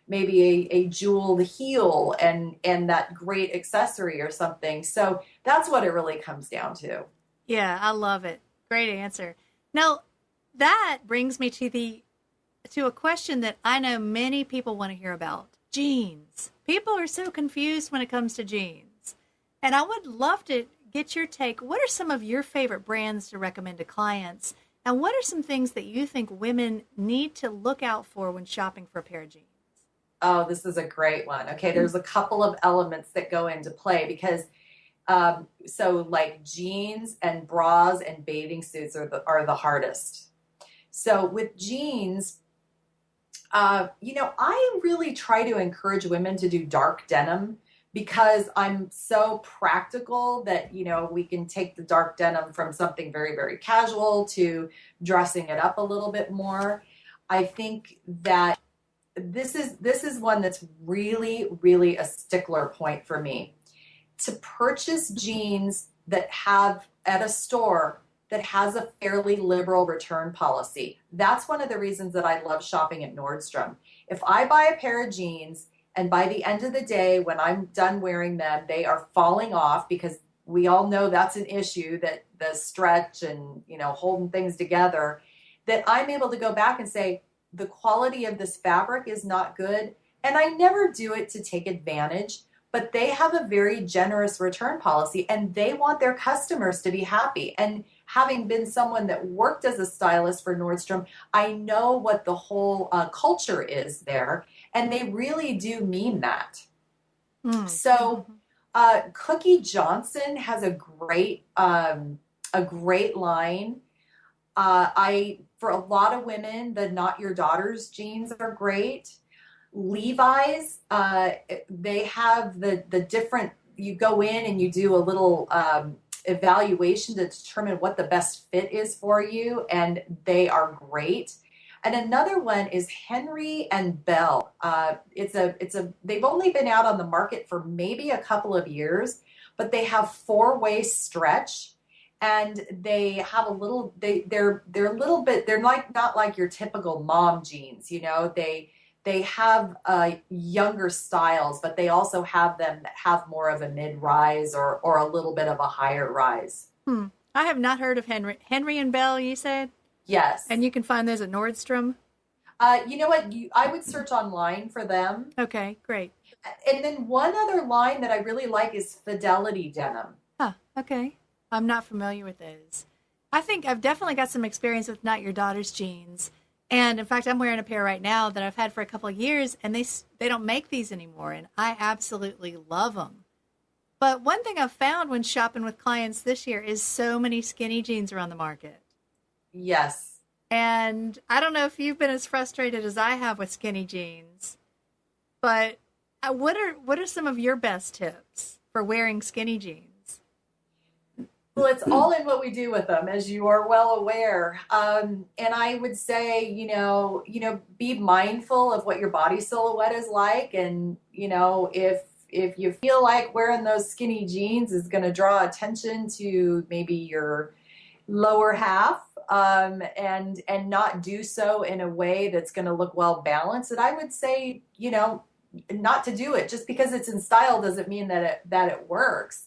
maybe a jeweled heel and that great accessory or something. So that's what it really comes down to. Yeah, I love it. Great answer. Now, that brings me to a question that I know many people want to hear about. Jeans. People are so confused when it comes to jeans. And I would love to get your take. What are some of your favorite brands to recommend to clients? And what are some things that you think women need to look out for when shopping for a pair of jeans? Oh, this is a great one. Okay, there's a couple of elements that go into play because so like jeans and bras and bathing suits are the hardest. So with jeans, I really try to encourage women to do dark denim, because I'm so practical that, we can take the dark denim from something very, very casual to dressing it up a little bit more. I think that this is one that's really, really a stickler point for me. To purchase jeans that have at a store that has a fairly liberal return policy. That's one of the reasons that I love shopping at Nordstrom. If I buy a pair of jeans and by the end of the day, when I'm done wearing them, they are falling off, because we all know that's an issue, that the stretch and, holding things together, that I'm able to go back and say, the quality of this fabric is not good. And I never do it to take advantage, but they have a very generous return policy and they want their customers to be happy. And having been someone that worked as a stylist for Nordstrom, I know what the whole culture is there, and they really do mean that. So Cookie Johnson has a great line. For a lot of women, the Not Your Daughter's jeans are great. Levi's, they have the different, you go in and you do a little evaluation to determine what the best fit is for you, and they are great. And another one is Henry and Bell. They've only been out on the market for maybe a couple of years, but they have 4-way stretch, and they have they're a little bit, they're not like your typical mom jeans, they have younger styles, but they also have them that have more of a mid-rise or a little bit of a higher rise. I have not heard of Henry and Bell, you said? Yes. And you can find those at Nordstrom? You know what? I would search online for them. Okay, great. And then one other line that I really like is Fidelity Denim. Huh, okay. I'm not familiar with those. I think I've definitely got some experience with Not Your Daughter's jeans. And in fact, I'm wearing a pair right now that I've had for a couple of years, and they don't make these anymore, and I absolutely love them. But one thing I've found when shopping with clients this year is so many skinny jeans are on the market. Yes. And I don't know if you've been as frustrated as I have with skinny jeans, but what are some of your best tips for wearing skinny jeans? Well, it's all in what we do with them, as you are well aware. And I would say, be mindful of what your body silhouette is like, and if you feel like wearing those skinny jeans is going to draw attention to maybe your lower half, and not do so in a way that's going to look well balanced, and I would say, not to do it. Just because it's in style doesn't mean that it works.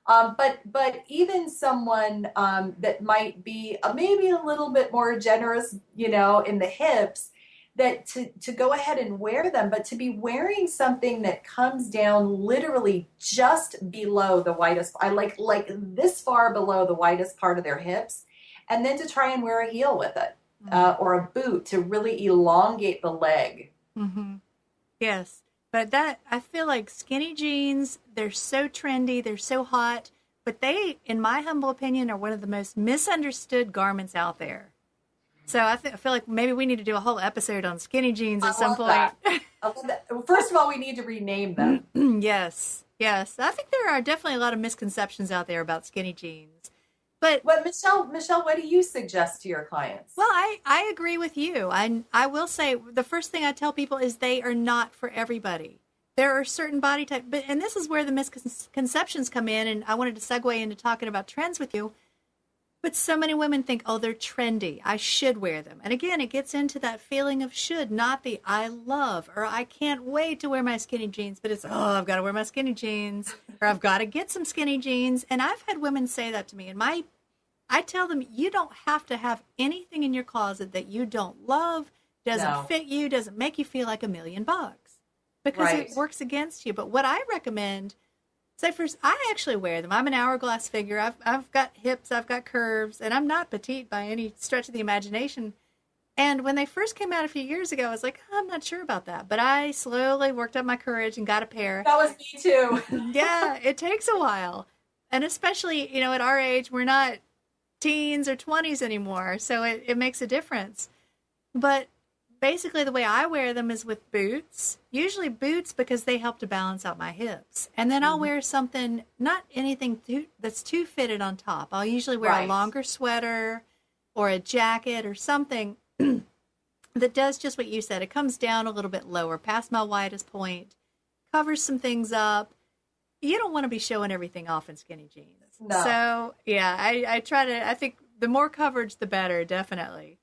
But even someone that might be maybe a little bit more generous, in the hips, that to go ahead and wear them, but to be wearing something that comes down literally just below the widest, I like this far below the widest part of their hips, and then to try and wear a heel with it, or a boot to really elongate the leg. Mm-hmm. Yes. But that, I feel like skinny jeans, they're so trendy, they're so hot, but they, in my humble opinion, are one of the most misunderstood garments out there. So I feel like maybe we need to do a whole episode on skinny jeans at some point. I love that. First of all, we need to rename them. Yes, yes. I think there are definitely a lot of misconceptions out there about skinny jeans. But Michelle, what do you suggest to your clients? well, I agree with you. I will say the first thing I tell people is they are not for everybody. There are certain body types, and this is where the misconceptions come in, and I wanted to segue into talking about trends with you. But so many women think, oh, they're trendy. I should wear them. And again, it gets into that feeling of should, not the I love, or I can't wait to wear my skinny jeans, but it's, oh, I've got to wear my skinny jeans, or I've got to get some skinny jeans. And I've had women say that to me. And I tell them, you don't have to have anything in your closet that you don't love, doesn't fit you, doesn't make you feel like $1,000,000, because it works against you. But what I recommend, say first, I actually wear them. I'm an hourglass figure. I've got hips, I've got curves, and I'm not petite by any stretch of the imagination. And when they first came out a few years ago, I was like, oh, I'm not sure about that. But I slowly worked up my courage and got a pair. That was me too. Yeah, it takes a while. And especially, at our age, we're not teens or 20s anymore, so it makes a difference. But basically the way I wear them is with boots, usually boots because they help to balance out my hips. And then I'll wear something, not anything that's too fitted on top. I'll usually wear a longer sweater or a jacket or something that does just what you said. It comes down a little bit lower, past my widest point, covers some things up. You don't want to be showing everything off in skinny jeans. No. So, yeah, I think the more coverage, the better, definitely.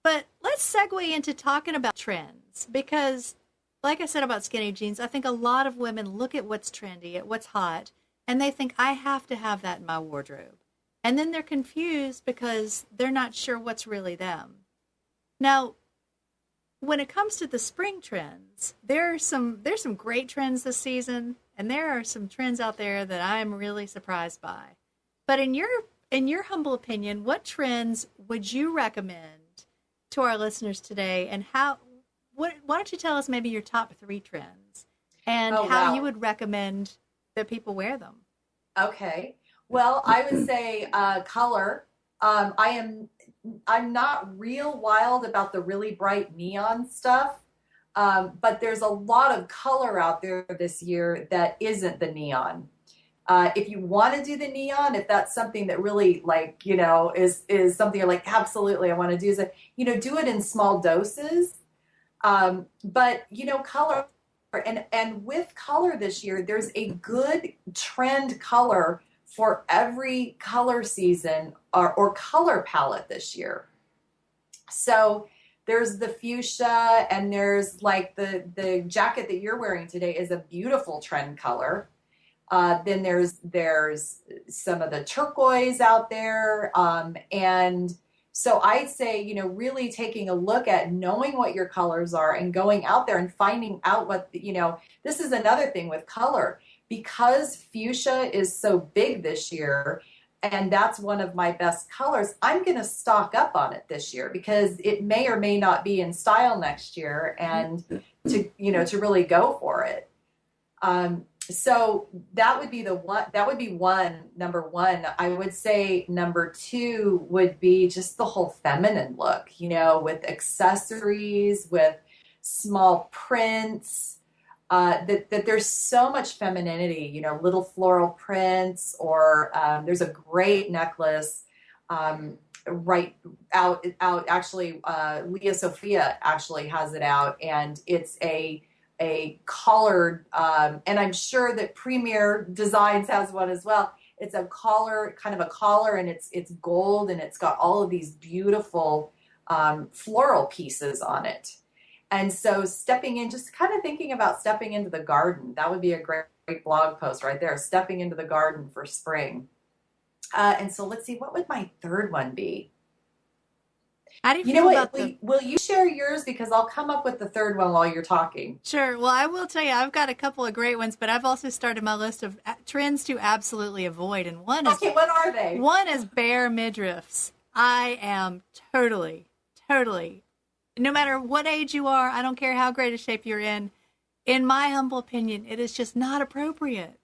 But let's segue into talking about trends, because like I said about skinny jeans, I think a lot of women look at what's trendy, at what's hot, and they think, I have to have that in my wardrobe. And then they're confused because they're not sure what's really them. Now, when it comes to the spring trends, there's some great trends this season, and there are some trends out there that I'm really surprised by. But in your humble opinion, what trends would you recommend to our listeners today, and why don't you tell us maybe your top 3 trends and how you would recommend that people wear them? Okay. Well, I would say color. I'm not real wild about the really bright neon stuff, but there's a lot of color out there this year that isn't the neon. If you want to do the neon, if that's something that really is something you're like, absolutely, I want to do, is do it in small doses. But color, and with color this year, there's a good trend color for every color season or color palette this year. So there's the fuchsia, and there's like the jacket that you're wearing today is a beautiful trend color. Then there's some of the turquoise out there. And So I'd say, really taking a look at knowing what your colors are and going out there and finding out this is another thing with color. Because fuchsia is so big this year, and that's one of my best colors, I'm going to stock up on it this year because it may or may not be in style next year, and to really go for it. So that would be number one. I would say number two would be just the whole feminine look, with accessories, with small prints, that there's so much femininity, little floral prints, or there's a great necklace, right out actually, Leah Sophia actually has it out, and it's a collared, and I'm sure that Premier Designs has one as well. It's a collar, kind of a collar, and it's gold, and it's got all of these beautiful floral pieces on it. And so just kind of thinking about stepping into the garden, that would be a great blog post right there, stepping into the garden for spring. And so let's see, what would my third one be? How do you feel about Will you share yours? Because I'll come up with the third one while you're talking. Sure. Well, I will tell you, I've got a couple of great ones, but I've also started my list of trends to absolutely avoid. And okay, what are they? One is bare midriffs. I am totally, no matter what age you are, I don't care how great a shape you're in my humble opinion, it is just not appropriate.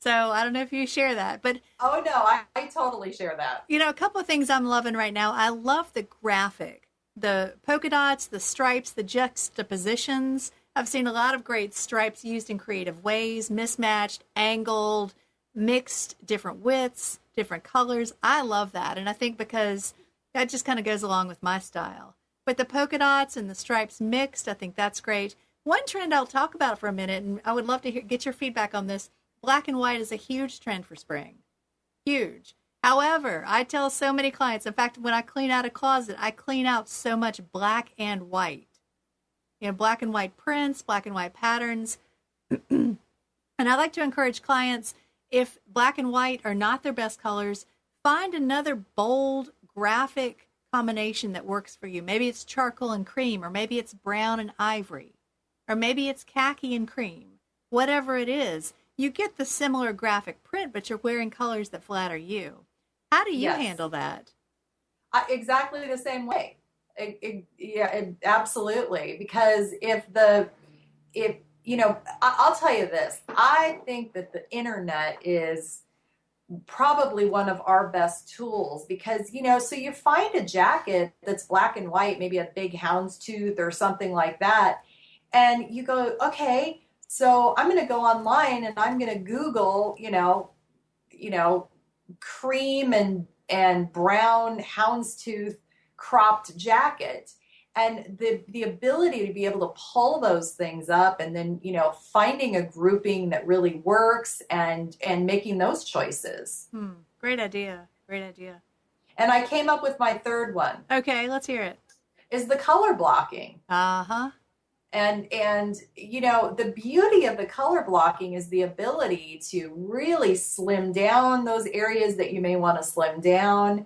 So I don't know if you share that, but oh no, I totally share that. A couple of things I'm loving right now. I love the graphic, the polka dots, the stripes, the juxtapositions. I've seen a lot of great stripes used in creative ways, mismatched, angled, mixed, different widths, different colors. I love that, and I think because that just kind of goes along with my style. But the polka dots and the stripes mixed, I think that's great. One trend I'll talk about for a minute, and I would love to get your feedback on this. Black and white is a huge trend for spring. Huge. However, I tell so many clients, in fact, when I clean out a closet, I clean out so much black and white. Black and white prints, black and white patterns. And I like to encourage clients, if black and white are not their best colors, find another bold graphic combination that works for you. Maybe it's charcoal and cream, or maybe it's brown and ivory, or maybe it's khaki and cream. Whatever it is, you get the similar graphic print, but you're wearing colors that flatter you. How do you handle that? Exactly the same way. Absolutely. Because I'll tell you this, I think that the internet is probably one of our best tools because, so you find a jacket that's black and white, maybe a big houndstooth or something like that. And you go, okay, so I'm going to go online and I'm going to Google, cream and brown houndstooth cropped jacket. And the ability to be able to pull those things up and then, finding a grouping that really works and making those choices. Great idea. Great idea. And I came up with my third one. Okay, let's hear it. Is the color blocking. Uh-huh. And the beauty of the color blocking is the ability to really slim down those areas that you may want to slim down.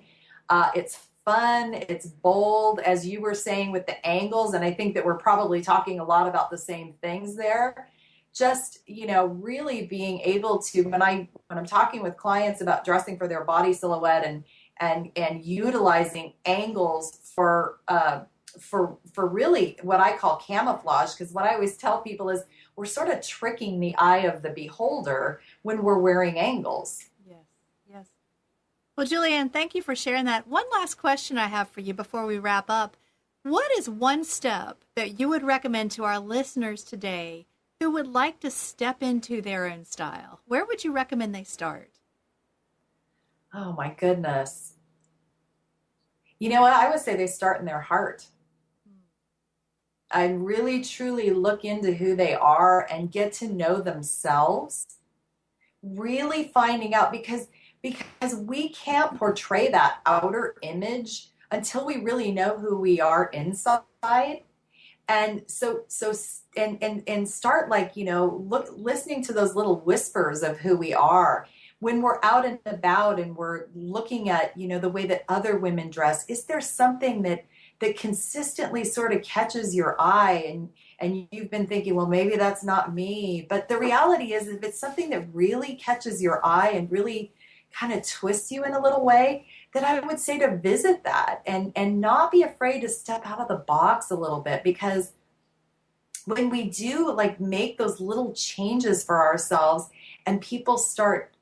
It's fun, it's bold, as you were saying with the angles, and I think that we're probably talking a lot about the same things there. Just, really being able to, when I'm talking with clients about dressing for their body silhouette and utilizing angles for really what I call camouflage, because what I always tell people is we're sort of tricking the eye of the beholder when we're wearing angles. Yes. Well, Julianne, thank you for sharing that. One last question I have for you before we wrap up. What is one step that you would recommend to our listeners today who would like to step into their own style? Where would you recommend they start? Oh, my goodness. You know what? I would say they start in their heart. I really, truly look into who they are and get to know themselves. Really finding out, because we can't portray that outer image until we really know who we are inside. And so and start listening to those little whispers of who we are. when we're out and about and we're looking at, the way that other women dress, is there something that consistently sort of catches your eye, and you've been thinking, well, maybe that's not me. But the reality is, if it's something that really catches your eye and really kind of twists you in a little way, then I would say to visit that and not be afraid to step out of the box a little bit, because when we do like make those little changes for ourselves and people start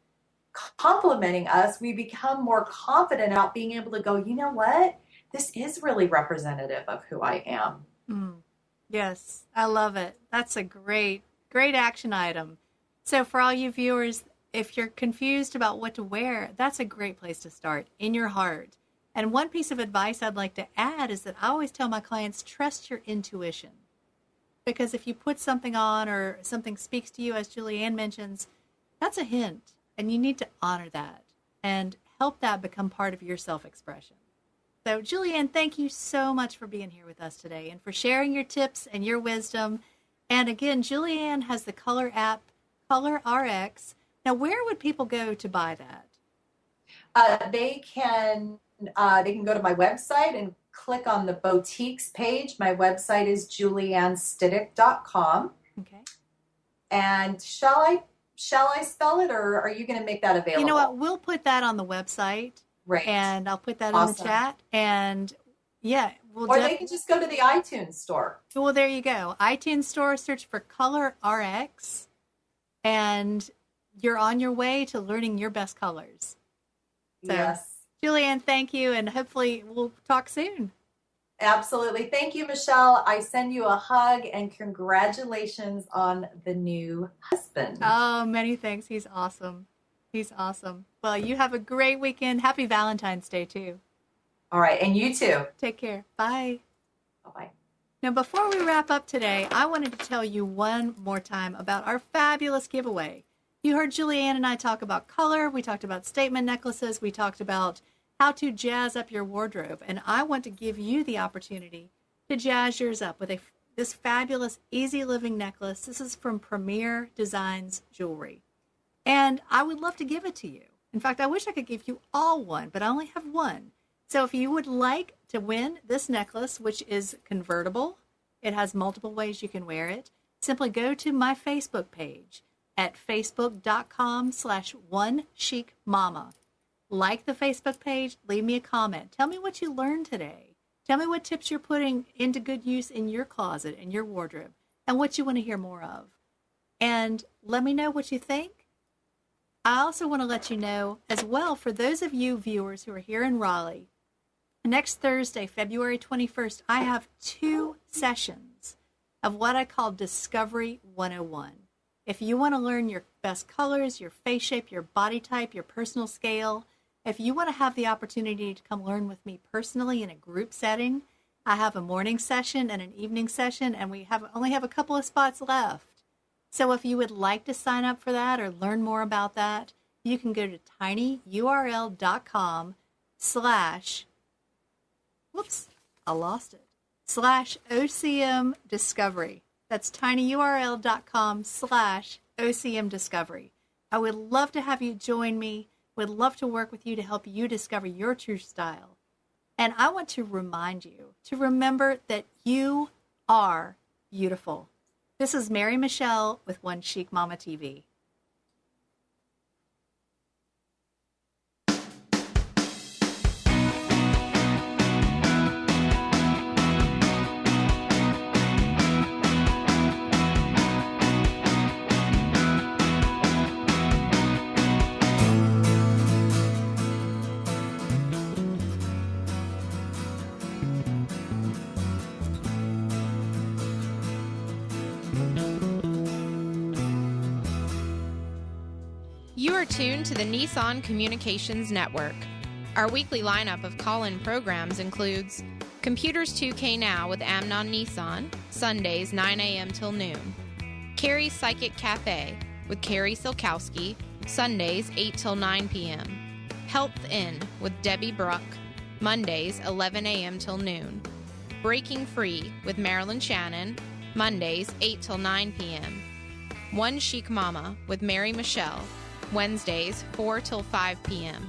complimenting us, we become more confident about being able to go, you know what? This is really representative of who I am. Yes, I love it. That's a great action item. So for all you viewers, if you're confused about what to wear, that's a great place to start, in your heart. And one piece of advice I'd like to add is that I always tell my clients, trust your intuition. Because if you put something on or something speaks to you, as Julianne mentions, that's a hint. And you need to honor that and help that become part of your self-expression. So Julianne, thank you so much for being here with us today and for sharing your tips and your wisdom. And again, Julianne has the color app, Color RX. Now, where would people go to buy that? They can go to my website and click on the boutiques page. My website is juliannestiddick.com. Okay. And shall I spell it, or are you going to make that available? You know what? We'll put that on the website. Right. And I'll put that in the chat. And yeah, or they can just go to the iTunes store. Well, there you go. iTunes store, search for Color RX, and you're on your way to learning your best colors. So, yes. Julianne, thank you, and hopefully we'll talk soon. Absolutely. Thank you, Michelle. I send you a hug and congratulations on the new husband. Oh, many thanks. He's awesome. He's awesome. Well, you have a great weekend. Happy Valentine's Day, too. All right. And you too. Take care. Bye. Bye-bye. Now, before we wrap up today, I wanted to tell you one more time about our fabulous giveaway. You heard Julianne and I talk about color. We talked about statement necklaces. We talked about how to jazz up your wardrobe. And I want to give you the opportunity to jazz yours up with this fabulous Easy Living necklace. This is from Premier Designs Jewelry. And I would love to give it to you. In fact, I wish I could give you all one, but I only have one. So if you would like to win this necklace, which is convertible, it has multiple ways you can wear it, simply go to my Facebook page at facebook.com/onechicmama. Like the Facebook page, leave me a comment. Tell me what you learned today. Tell me what tips you're putting into good use in your closet and your wardrobe and what you want to hear more of. And let me know what you think. I also want to let you know as well, for those of you viewers who are here in Raleigh, next Thursday, February 21st, I have 2 sessions of what I call Discovery 101. If you want to learn your best colors, your face shape, your body type, your personal scale, if you want to have the opportunity to come learn with me personally in a group setting, I have a morning session and an evening session, and we only have a couple of spots left. So if you would like to sign up for that or learn more about that, you can go to tinyurl.com/OCM Discovery. That's tinyurl.com/OCM Discovery. I would love to have you join me. Would love to work with you to help you discover your true style. And I want to remind you to remember that you are beautiful. This is Mary Michelle with One Chic Mama TV. You are tuned to the Nissan Communications Network. Our weekly lineup of call-in programs includes Computers 2K Now with Amnon Nissan, Sundays 9 a.m. till noon. Carrie's Psychic Cafe with Carrie Silkowski, Sundays 8 till 9 p.m. Health Inn with Debbie Bruck, Mondays 11 a.m. till noon. Breaking Free with Marilyn Shannon, Mondays 8 till 9 p.m. One Chic Mama with Mary Michelle, Wednesdays 4 till 5 p.m.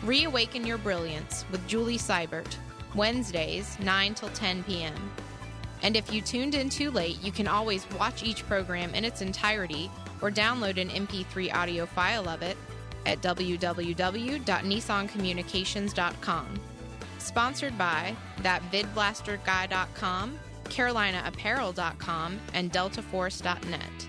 Reawaken Your Brilliance with Julie Seibert, Wednesdays 9 till 10 p.m. And if you tuned in too late, you can always watch each program in its entirety or download an MP3 audio file of it at www.nissancommunications.com. Sponsored by ThatVidBlasterGuy.com, CarolinaApparel.com, and DeltaForce.net.